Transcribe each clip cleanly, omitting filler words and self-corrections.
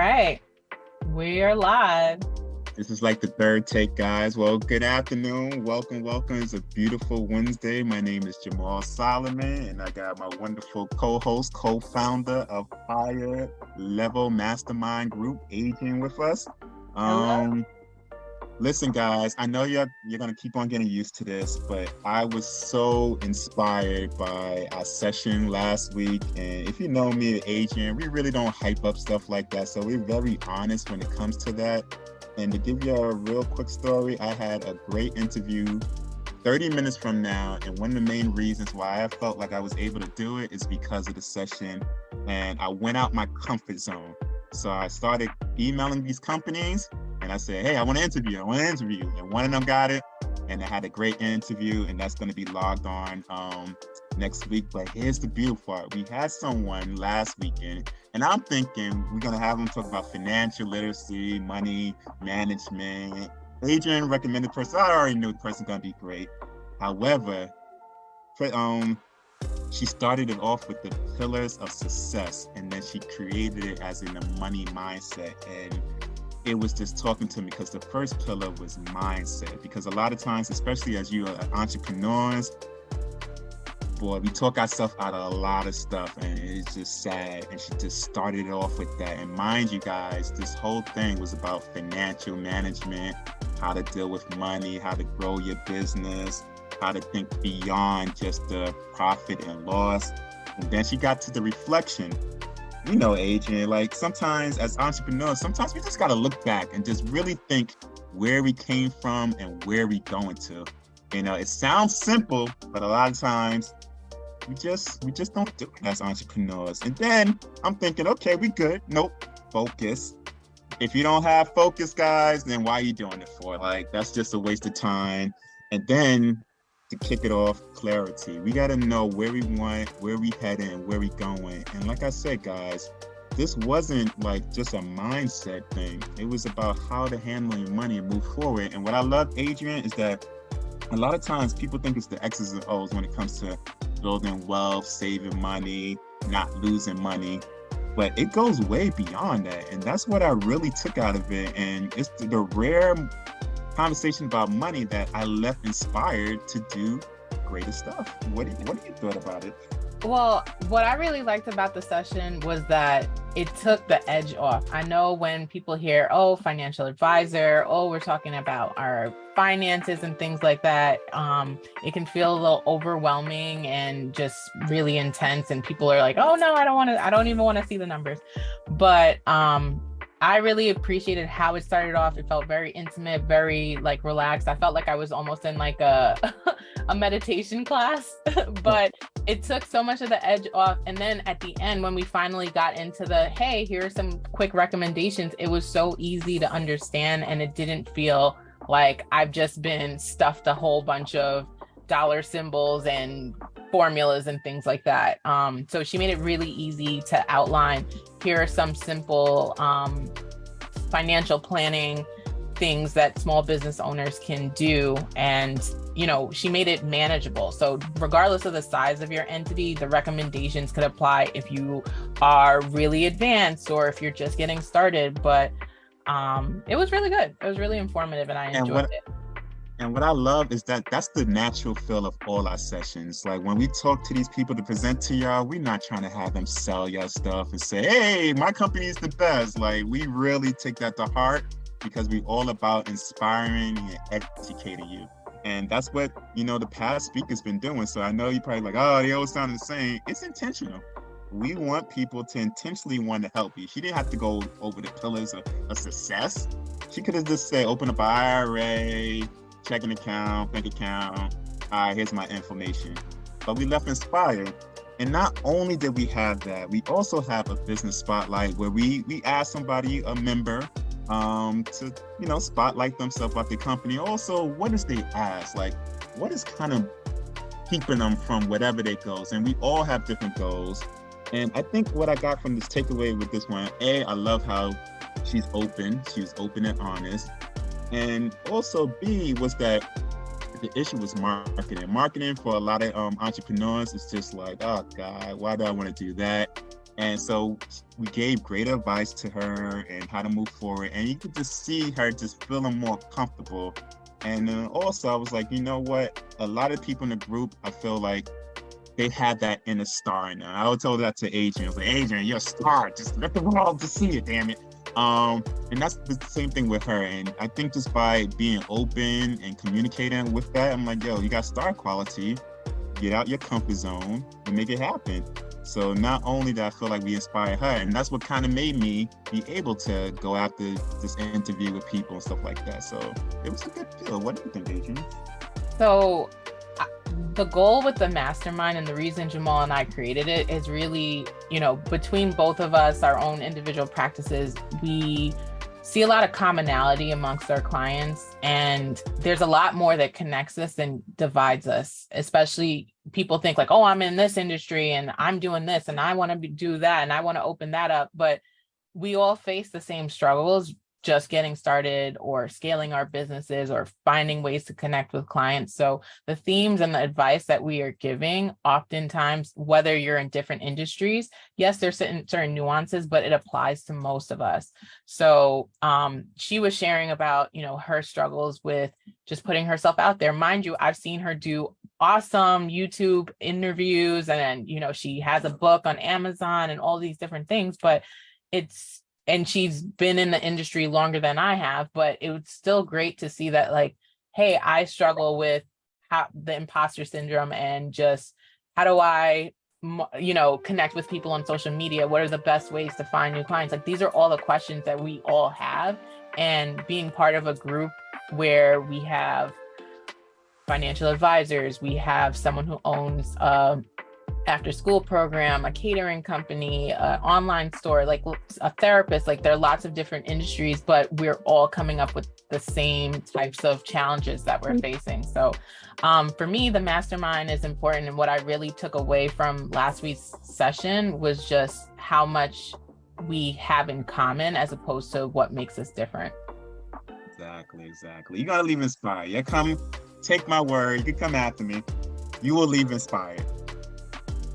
right. We are live. This is like the third take, guys. Well, good afternoon. Welcome. It's a beautiful Wednesday. My name is Jamal Solomon, and I got my wonderful co-host, co-founder of Higher Level Mastermind Group, Adrian, with us. Hello. Listen, guys, I know you're gonna keep on getting used to this, but I was so inspired by our session last week. And if you know me and Adrian, we really don't hype up stuff like that. So we're very honest when it comes to that. And to give you a real quick story, I had a great interview 30 minutes from now. And one of the main reasons why I felt like I was able to do it is because of the session. And I went out my comfort zone. So I started emailing these companies. And I said, hey, I want to interview. And one of them got it. And I had a great interview. And that's going to be logged on next week. But here's the beautiful part. We had someone last weekend. And I'm thinking we're going to have them talk about financial literacy, money management. Adrian recommended person. I already knew the person's going to be great. However, she started it off with the pillars of success. And then she created it as in a money mindset. And it was just talking to me because the first pillar was mindset. Because a lot of times, especially as you are entrepreneurs, boy, we talk ourselves out of a lot of stuff and it's just sad. And she just started it off with that. And mind you guys, this whole thing was about financial management, how to deal with money, how to grow your business, how to think beyond just the profit and loss. And then she got to the reflection. You know, Adrian, like sometimes as entrepreneurs, sometimes we just got to look back and just really think where we came from and where we going to. You know, it sounds simple, but a lot of times we just don't do it as entrepreneurs. And then I'm thinking, okay, we good. Nope, focus. If you don't have focus, guys, then why are you doing it for? Like, that's just a waste of time. And then to kick it off, clarity. We got to know where we want, where we heading, and where we going. And like I said, guys, this wasn't like just a mindset thing. It was about how to handle your money and move forward. And what I love, Adrian, is that a lot of times people think it's the X's and O's when it comes to building wealth, saving money, not losing money. But it goes way beyond that. And that's what I really took out of it. And it's the rare conversation about money that I left inspired to do greater stuff. What do you thought about it? Well, what I really liked about the session was that it took the edge off. I know when people hear, oh, financial advisor, oh, we're talking about our finances and things like that, it can feel a little overwhelming and just really intense. And people are like, oh no, I don't even want to see the numbers. But I really appreciated how it started off. It felt very intimate, very like relaxed. I felt like I was almost in like a meditation class, but it took so much of the edge off. And then at the end, when we finally got into the, hey, here are some quick recommendations, it was so easy to understand. And it didn't feel like I've just been stuffed a whole bunch of dollar symbols and formulas and things like that. So she made it really easy to outline, here are some simple financial planning things that small business owners can do. And, you know, she made it manageable. So regardless of the size of your entity, the recommendations could apply if you are really advanced or if you're just getting started. But it was really good. It was really informative and I enjoyed it. And what I love is that that's the natural feel of all our sessions. Like when we talk to these people to present to y'all, we're not trying to have them sell y'all stuff and say, hey, my company is the best. Like we really take that to heart because we're all about inspiring and educating you. And that's what, you know, the past speaker's been doing. So I know you're probably like, oh, they all sound the same. It's intentional. We want people to intentionally want to help you. She didn't have to go over the pillars of success. She could have just said, open up an IRA, checking account, bank account. All right, here's my information. But we left inspired. And not only did we have that, we also have a business spotlight where we ask somebody, a member, to, you know, spotlight themselves about the company. Also, what is they ask? Like, what is kind of keeping them from whatever their goals? And we all have different goals. And I think what I got from this takeaway with this one, I love how she's open. She's open and honest. And also B was that the issue was marketing. Marketing for a lot of entrepreneurs is just like, oh God, why do I want to do that? And so we gave great advice to her and how to move forward. And you could just see her just feeling more comfortable. And also, I was like, you know what? A lot of people in the group, I feel like they have that inner star in them. I would tell that to Adrian. I was like, Adrian, you're a star. Just let the world just see it, damn it. And that's the same thing with her. And I think just by being open and communicating with that, I'm like, yo, you got star quality. Get out your comfort zone and make it happen. So not only did I feel like we inspired her, and that's what kind of made me be able to go after this interview with people and stuff like that. So it was a good feel. What do you think, Adrian? So the goal with the mastermind and the reason Jamal and I created it is really, between both of us, our own individual practices, we see a lot of commonality amongst our clients, and there's a lot more that connects us than divides us. Especially people think like, oh, I'm in this industry and I'm doing this and I want to do that and I want to open that up, but we all face the same struggles just getting started or scaling our businesses or finding ways to connect with clients. So the themes and the advice that we are giving, oftentimes, whether you're in different industries, yes, there's certain nuances, but it applies to most of us. So she was sharing about, her struggles with just putting herself out there. Mind you, I've seen her do awesome YouTube interviews, and she has a book on Amazon and all these different things, but and she's been in the industry longer than I have, but it was still great to see that, like, hey, I struggle with the imposter syndrome and just how do I, connect with people on social media? What are the best ways to find new clients? Like, these are all the questions that we all have, and being part of a group where we have financial advisors, we have someone who owns after school program, a catering company, an online store, like a therapist, like there are lots of different industries, but we're all coming up with the same types of challenges that we're facing. So for me, the mastermind is important. And what I really took away from last week's session was just how much we have in common as opposed to what makes us different. Exactly. You gotta leave inspired. You come, take my word, you can come after me. You will leave inspired.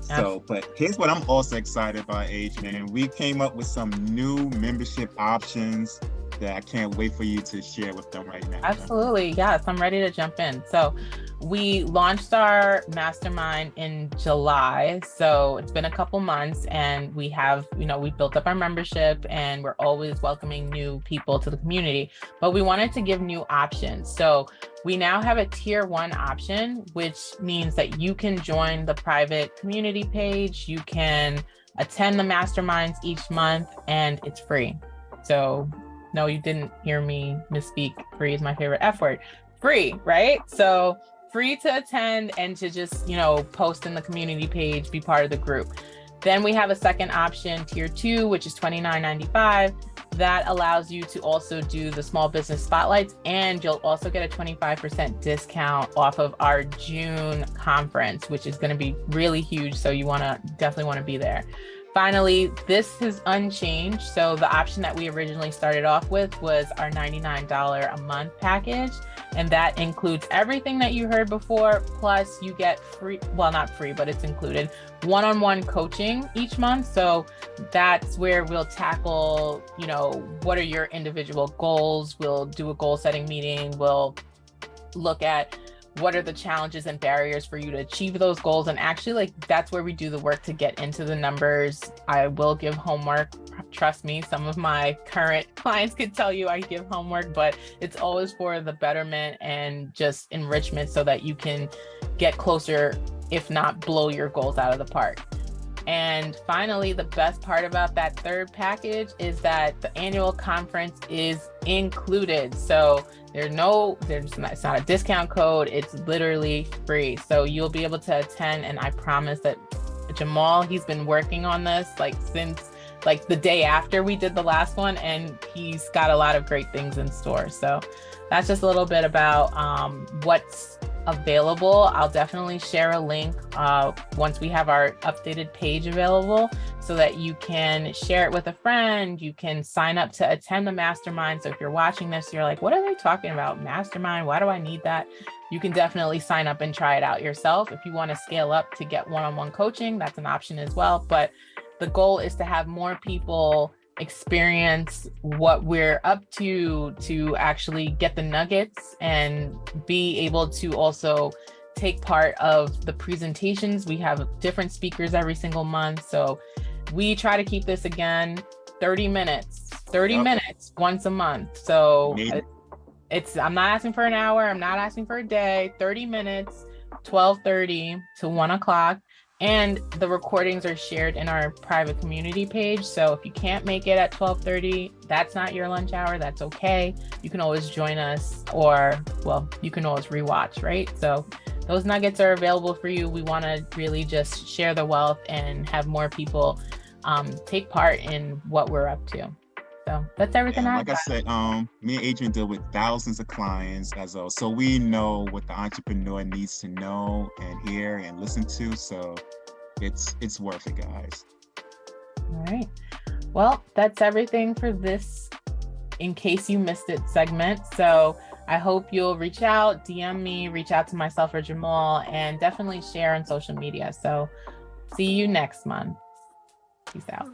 So, but here's what I'm also excited about, Adrian. We came up with some new membership options that I can't wait for you to share with them right now. Absolutely. Yes, I'm ready to jump in. So we launched our mastermind in July. So it's been a couple months, and we have, we built up our membership, and we're always welcoming new people to the community, but we wanted to give new options. So we now have a tier 1 option, which means that you can join the private community page. You can attend the masterminds each month, and it's free. So no, you didn't hear me misspeak. Free is my favorite F word. Free, right? So free to attend and to just, post in the community page, be part of the group. Then we have a second option, tier 2, which is $29.95. That allows you to also do the small business spotlights, and you'll also get a 25% discount off of our June conference, which is going to be really huge. So you definitely want to be there. Finally, this is unchanged. So the option that we originally started off with was our $99 a month package. And that includes everything that you heard before, plus you get free, well, not free, but it's included, one-on-one coaching each month. So that's where we'll tackle, what are your individual goals? We'll do a goal setting meeting. We'll look at what are the challenges and barriers for you to achieve those goals. And actually, that's where we do the work to get into the numbers. I will give homework. Trust me, some of my current clients could tell you I give homework, but it's always for the betterment and just enrichment so that you can get closer, if not blow your goals out of the park. And finally, the best part about that third package is that the annual conference is included. So it's not a discount code. It's literally free. So you'll be able to attend. And I promise that Jamal, he's been working on this since the day after we did the last one, and he's got a lot of great things in store. So that's just a little bit about what's available. I'll definitely share a link once we have our updated page available so that you can share it with a friend. You can sign up to attend the mastermind. So if you're watching this, you're like, what are they talking about? Mastermind? Why do I need that? You can definitely sign up and try it out yourself. If you want to scale up to get one-on-one coaching, that's an option as well. But the goal is to have more people experience what we're up to actually get the nuggets and be able to also take part of the presentations. We have different speakers every single month. So we try to keep this, again, 30 minutes once a month. So I'm not asking for an hour. I'm not asking for a day, 30 minutes, 12:30 to 1 o'clock. And the recordings are shared in our private community page. So if you can't make it at 12:30, that's not your lunch hour. That's okay. You can always join us, or, well, you can always rewatch, right? So those nuggets are available for you. We want to really just share the wealth and have more people take part in what we're up to. So that's everything. Like I said, me and Adrian deal with thousands of clients so we know what the entrepreneur needs to know and hear and listen to. So it's worth it, guys. All right. Well, that's everything for this In Case You Missed It segment. So I hope you'll reach out, DM me, reach out to myself or Jamal, and definitely share on social media. So see you next month. Peace out.